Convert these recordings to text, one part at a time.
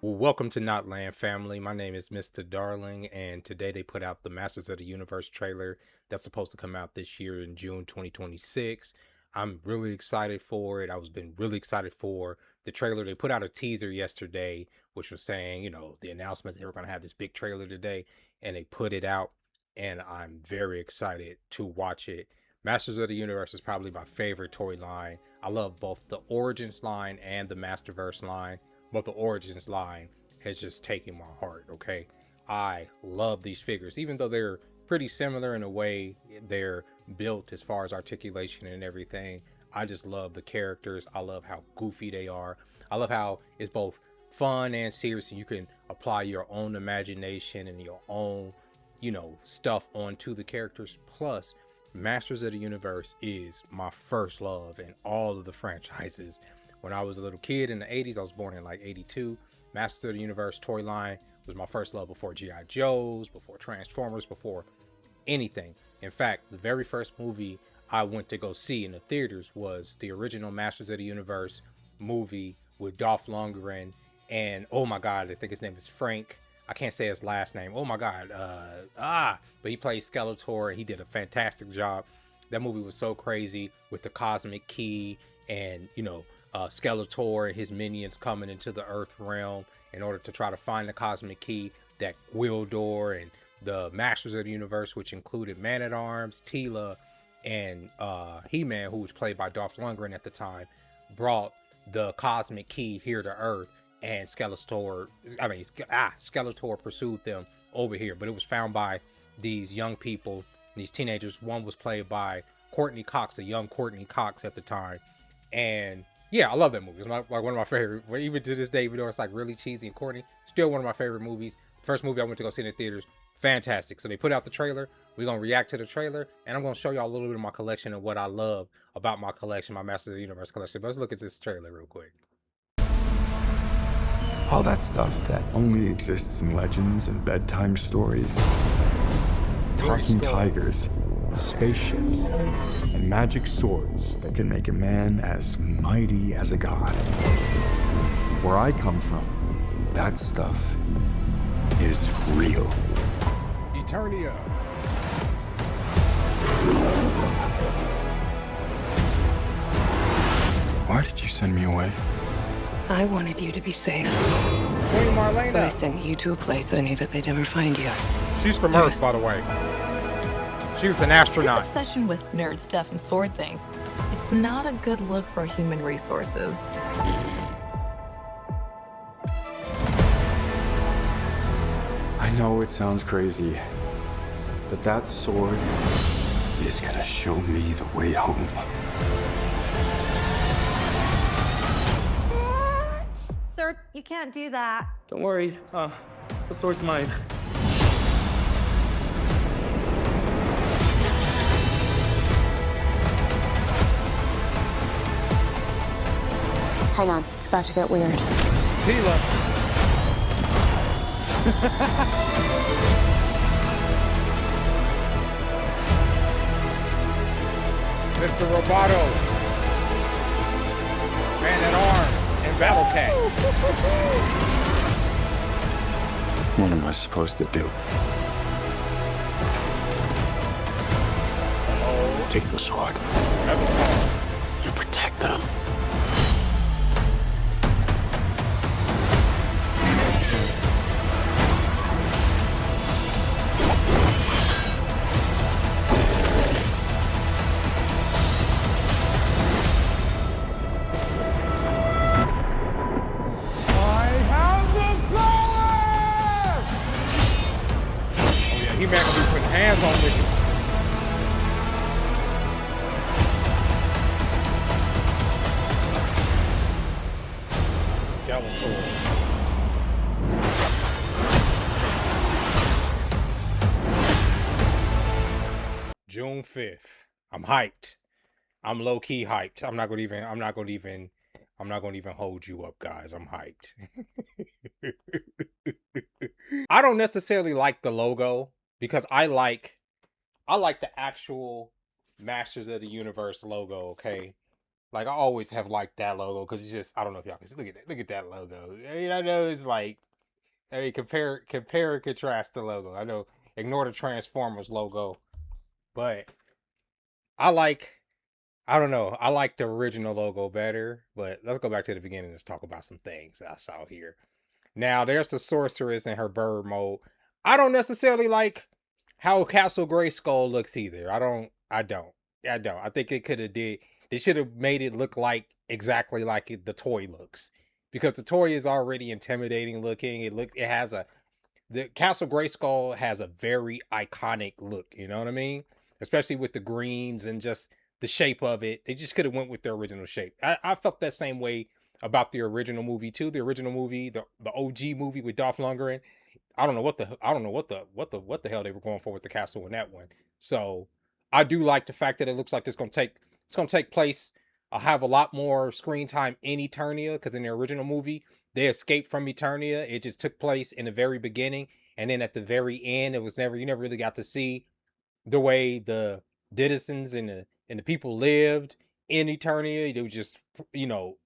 Well, welcome to Notland family. My name is Mr. Darling, and today they put out the Masters of the Universe trailer that's supposed to come out this year in June 2026. I'm really excited for it. I was been really excited for the trailer. They put out a teaser yesterday, which was saying, the announcement they were going to have this big trailer today, and they put it out, and I'm very excited to watch it. Masters of the Universe is probably my favorite toy line. I love both the Origins line and the Masterverse line, but the Origins line has just taken my heart. Okay, I love these figures, even though they're pretty similar in a way they're built as far as articulation and everything. I just love the characters. I love how goofy they are. I love how it's both fun and serious, and you can apply your own imagination and your own stuff onto the characters. Plus, Masters of the Universe is my first love in all of the franchises. When I was a little kid in the 80s, I was born in like 82. Masters of the Universe toy line was my first love before G.I. Joes, before Transformers, before anything. In fact, the very first movie I went to go see in the theaters was the original Masters of the Universe movie with Dolph Lundgren and, oh my God, I think his name is Frank. I can't say his last name. Oh my God. But he played Skeletor and he did a fantastic job. That movie was so crazy with the cosmic key and, Skeletor and his minions coming into the Earth realm in order to try to find the cosmic key, that Gwildor and the Masters of the Universe, which included Man-at-Arms, Teela, and He-Man, who was played by Dolph Lundgren at the time, brought the cosmic key here to Earth, and Skeletor pursued them over here, but it was found by these young people, these teenagers. One was played by Courtney Cox, a young Courtney Cox at the time, and yeah, I love that movie. It's like one of my favorite, even to this day, even though it's like really cheesy and corny, still one of my favorite movies. First movie I went to go see in the theaters, fantastic. So they put out the trailer. We're gonna react to the trailer, and I'm gonna show y'all a little bit of my collection and what I love about my collection, my Masters of the Universe collection. But let's look at this trailer real quick. All that stuff that only exists in legends and bedtime stories. Talking tigers, spaceships, and magic swords that can make a man as mighty as a god. Where I come from, that stuff is real. Eternia. Why did you send me away? I wanted you to be safe. Queen Marlena. So I sent you to a place I knew that they'd never find you. She's from Earth, by the way. She was an This astronaut. obsession with nerd stuff and sword things, it's not a good look for human resources. I know it sounds crazy, but that sword is gonna show me the way home. Sir, you can't do that. Don't worry, the sword's mine. Hang on, it's about to get weird. Teela. Mr. Roboto. Man-at-Arms and Battle Cat. What am I supposed to do? Take the sword. Avatar. You protect them. Oh yeah, He-Man gonna be putting hands on niggas. Skeletor. June 5th. I'm hyped. I'm low-key hyped. I'm not gonna even hold you up, guys. I'm hyped. I don't necessarily like the logo because I like the actual Masters of the Universe logo, okay? Like I always have liked that logo because it's just I don't know if y'all can see. Look at that logo. I mean, I know it's like I mean compare and contrast the logo. I know ignore the Transformers logo, but I like I don't know. I like the original logo better, but let's go back to the beginning and talk about some things that I saw here. Now, there's the sorceress in her bird mode. I don't necessarily like how Castle Grayskull looks either. I don't. I think it could have did. They should have made it look like exactly like the toy looks, because the toy is already intimidating looking. It has the Castle Grayskull has a very iconic look. You know what I mean? Especially with the greens and just the shape of it. They just could have went with their original shape. I felt that same way about the original movie too. The original movie, the OG movie with Dolph Lundgren. I don't know what the hell they were going for with the castle in that one. So I do like the fact that it looks like it's gonna take place. I'll have a lot more screen time in Eternia because in the original movie they escaped from Eternia. It just took place in the very beginning, and then at the very end, it was never you never really got to see the way the citizens and the people lived in Eternia. It was just you know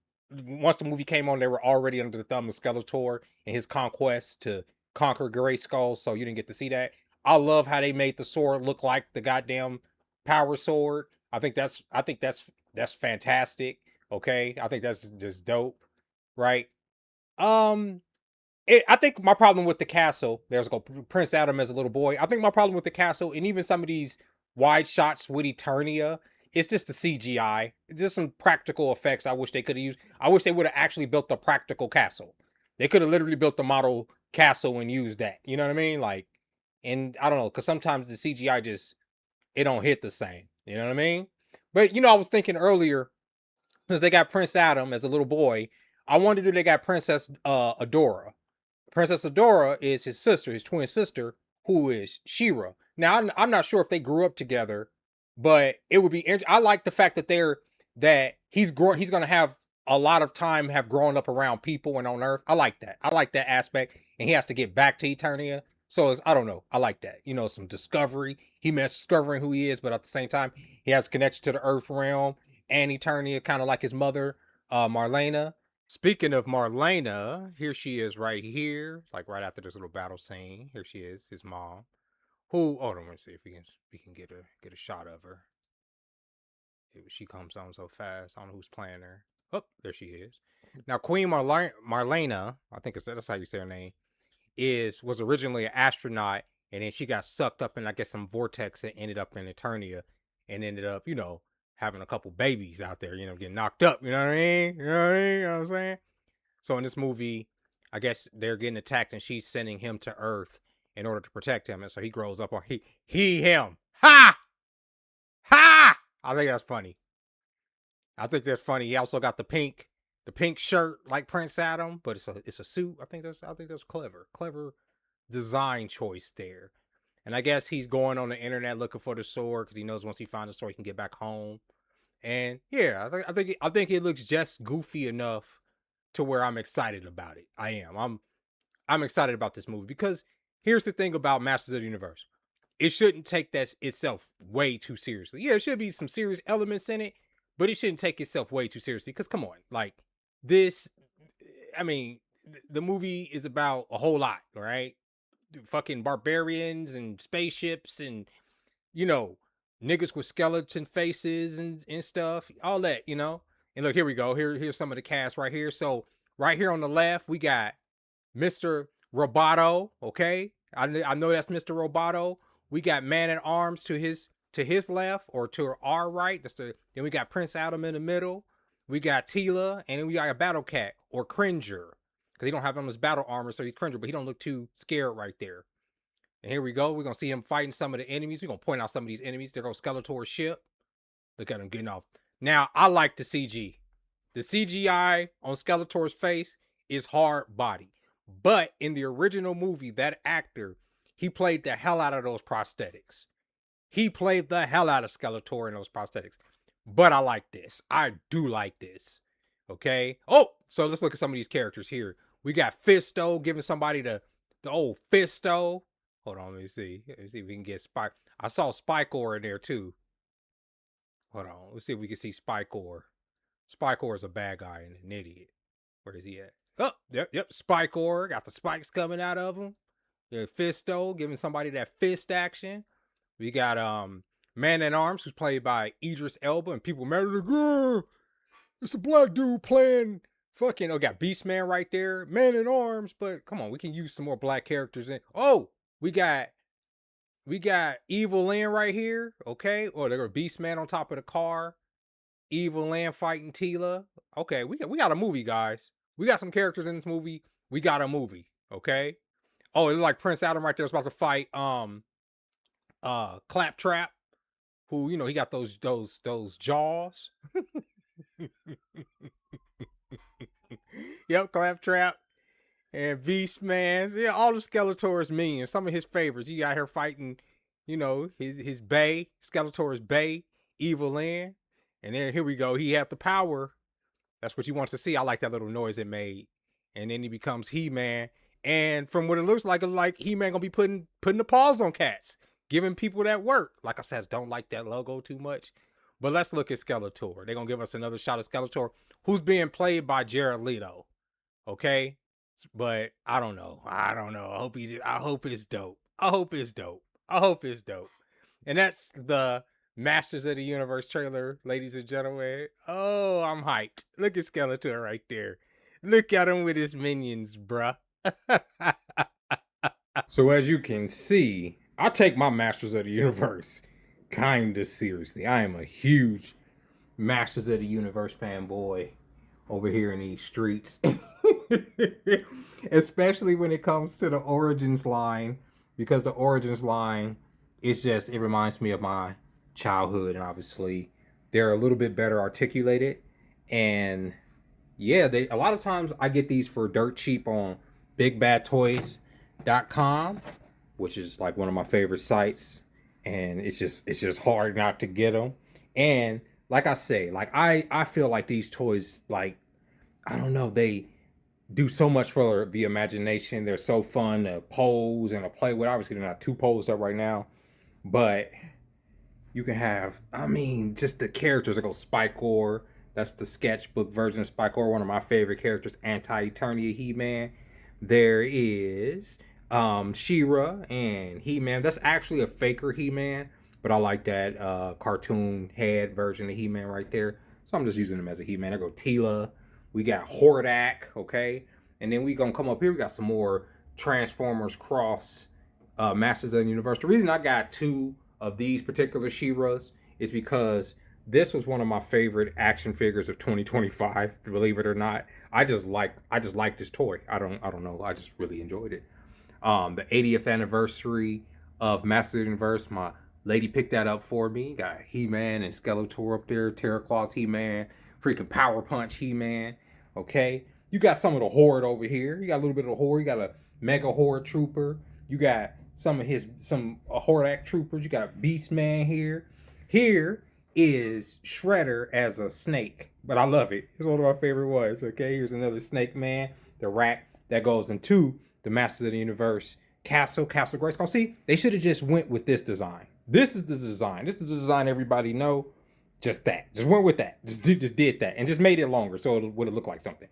once the movie came on, they were already under the thumb of Skeletor and his conquest to conquer Grayskull, so you didn't get to see that. I love how they made the sword look like the goddamn power sword. I think that's fantastic. Okay, I think that's just dope, right? Um, I think my problem with the castle, there's go Prince Adam as a little boy. I think my problem with the castle and even some of these wide shots with Eternia, it's just the CGI. It's just some practical effects I wish they could have used. I wish they would have actually built the practical castle. They could have literally built the model castle and used that. You know what I mean? Like, and I don't know, because sometimes the CGI just it don't hit the same. You know what I mean? But I was thinking earlier, because they got Prince Adam as a little boy, I wondered if they got Princess Adora. Princess Adora is his sister, his twin sister, who is She-Ra. Now, I'm not sure if they grew up together, but it would be. I like the fact that he's going to have a lot of time have grown up around people and on Earth. I like that. I like that aspect, and he has to get back to Eternia. So I don't know. I like that. Some discovery. He meant discovering who he is, but at the same time, he has a connection to the Earth realm and Eternia, kind of like his mother, Marlena. Speaking of Marlena, here she is right here, like right after this little battle scene. Here she is, his mom. Who? Oh, let me see if we can get a shot of her. She comes on so fast. I don't know who's playing her. Oh, there she is. Now, Queen Marlena, I think that's how you say her name, was originally an astronaut, and then she got sucked up in I guess some vortex and ended up in Eternia, and ended up having a couple babies out there, getting knocked up. You know what I mean? You know what I mean? You know what I'm saying? So in this movie, I guess they're getting attacked, and she's sending him to Earth in order to protect him, and so he grows up on him. Ha! Ha! I think that's funny. He also got the pink shirt like Prince Adam, but it's a suit. I think that's clever design choice there. And I guess he's going on the internet looking for the sword because he knows once he finds the sword he can get back home. And yeah, I think it looks just goofy enough to where I'm excited about it. I am. I'm excited about this movie because here's the thing about Masters of the Universe. It shouldn't take that itself way too seriously. Yeah, it should be some serious elements in it, but it shouldn't take itself way too seriously. Because come on, like this, I mean, the movie is about a whole lot, right? Fucking barbarians and spaceships and niggas with skeleton faces and stuff, all that, And look, here we go. Here's some of the cast right here. So right here on the left, we got Mr. Roboto. Okay, I know that's Mr. Roboto. We got Man at Arms to his left, or to our right. Then we got Prince Adam in the middle. We got Teela, and then we got a Battle Cat or Cringer, because he don't have on his battle armor, so he's Cringer, but he don't look too scared right there. And here we go. We're gonna see him fighting some of the enemies. We're gonna point out some of these enemies. There goes Skeletor's ship. Look at him getting off. Now, I like the CG. The CGI on Skeletor's face is hard body. But in the original movie, that actor, he played the hell out of those prosthetics. He played the hell out of Skeletor in those prosthetics. But I like this. I do like this. Okay. Oh, so let's look at some of these characters here. We got Fisto giving somebody the old Fisto. Hold on, let me see. Let's see if we can get Spike. I saw Spikor in there too. Hold on. Let's see if we can see Spikor. Spikor is a bad guy and an idiot. Where is he at? Oh, yep. Spikor got the spikes coming out of him. Yeah, Fisto giving somebody that fist action. We got Man at Arms, who's played by Idris Elba, and people mad at the girl. It's a black dude playing fucking. Oh, got Beastman right there, Man at Arms. But come on, we can use some more black characters in. Oh, we got Evil Lyn right here. Okay, or they're Beastman on top of the car. Evil Lyn fighting Tila. Okay, we got a movie, guys. We got some characters in this movie. We got a movie. Okay. Oh, it's like Prince Adam right there is about to fight Claptrap, who, you know, he got those jaws. Yep, Claptrap and Beastman. Yeah, all the Skeletor's mean. Some of his favorites. You got her fighting, you know, his bae, Skeletor's bae, Evil Lyn. And then here we go. He had the power. That's what you want to see. I like that little noise it made. And then he becomes He-Man. And from what it looks like He-Man gonna be putting the paws on cats, giving people that work. Like I said, I don't like that logo too much. But let's look at Skeletor. They're gonna give us another shot of Skeletor, who's being played by Jared Leto. Okay? But I don't know. I hope it's dope. I hope it's dope. And that's the Masters of the Universe trailer, ladies and gentlemen. Oh, I'm hyped. Look at Skeletor right there. Look at him with his minions, bruh. So as you can see, I take my Masters of the Universe kind of seriously. I am a huge Masters of the Universe fanboy over here in these streets. Especially when it comes to the Origins line, because the Origins line is just, it reminds me of my childhood, and obviously they're a little bit better articulated. And yeah, a lot of times I get these for dirt cheap on bigbadtoys.com, which is like one of my favorite sites, and it's just hard not to get them. And like I say, like I feel like these toys, like, I don't know, they do so much for the imagination. They're so fun to pose and to play with. Obviously they're not too posed up right now, but you can have, I mean, just the characters that go Spikor. That's the sketchbook version of Spikor, one of my favorite characters, Anti-Eternia He-Man. There is She-Ra and He-Man. That's actually a faker He-Man, but I like that cartoon head version of He-Man right there. So I'm just using him as a He-Man. There go Tila. We got Hordak, okay? And then we gonna come up here. We got some more Transformers cross Masters of the Universe. The reason I got two of these particular She-Ras is because this was one of my favorite action figures of 2025, believe it or not. I just like this toy. I don't know. I just really enjoyed it. The 80th anniversary of Masters of the Universe, my lady picked that up for me. Got He-Man and Skeletor up there, Terraclaws He-Man, freaking Power Punch He-Man. Okay, you got some of the Horde over here. You got a little bit of the Horde. You got a Mega Horde Trooper. You got some Hordak Troopers. You got Beastman here. Here is Shredder as a snake, but I love it. It's one of my favorite ones. Okay, here's another Snake Man, the rack that goes into the Masters of the Universe Castle Grayskull. See, they should have just went with this design. This is the design. This is the design everybody know. Just that. Just went with that. Just did that and just made it longer so it would have looked like something.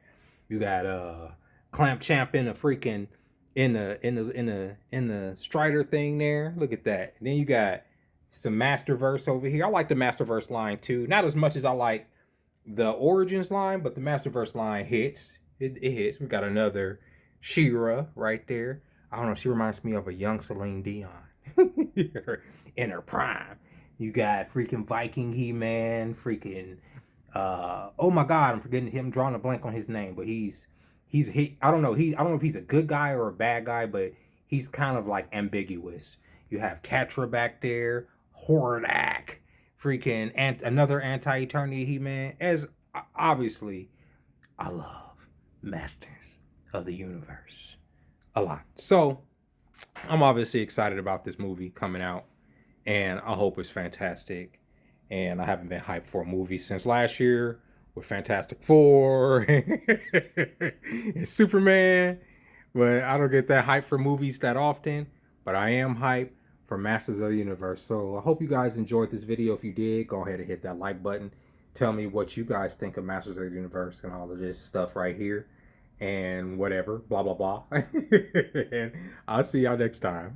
You got Clamp Champ in a freaking in the Strider thing there. Look at that. And then you got some Masterverse over here. I like the Masterverse line too. Not as much as I like the Origins line, but the Masterverse line hits. It hits. We got another She-Ra right there. I don't know. She reminds me of a young Celine Dion in her prime. You got freaking Viking He-Man. Freaking oh my God, I'm forgetting him. Drawing a blank on his name, but he's I don't know. I don't know if he's a good guy or a bad guy, but he's kind of like ambiguous. You have Catra back there. Hordak, freaking, and another Anti-Eternia He-Man. As obviously, I love Masters of the Universe a lot. So I'm obviously excited about this movie coming out, and I hope it's fantastic. And I haven't been hyped for a movie since last year with Fantastic Four and Superman, but I don't get that hype for movies that often. But I am hyped for Masters of the Universe. So I hope you guys enjoyed this video. If you did, go ahead and hit that like button. tell me what you guys think of Masters of the Universe and all of this stuff right here. And whatever, blah, blah, blah. And I'll see y'all next time.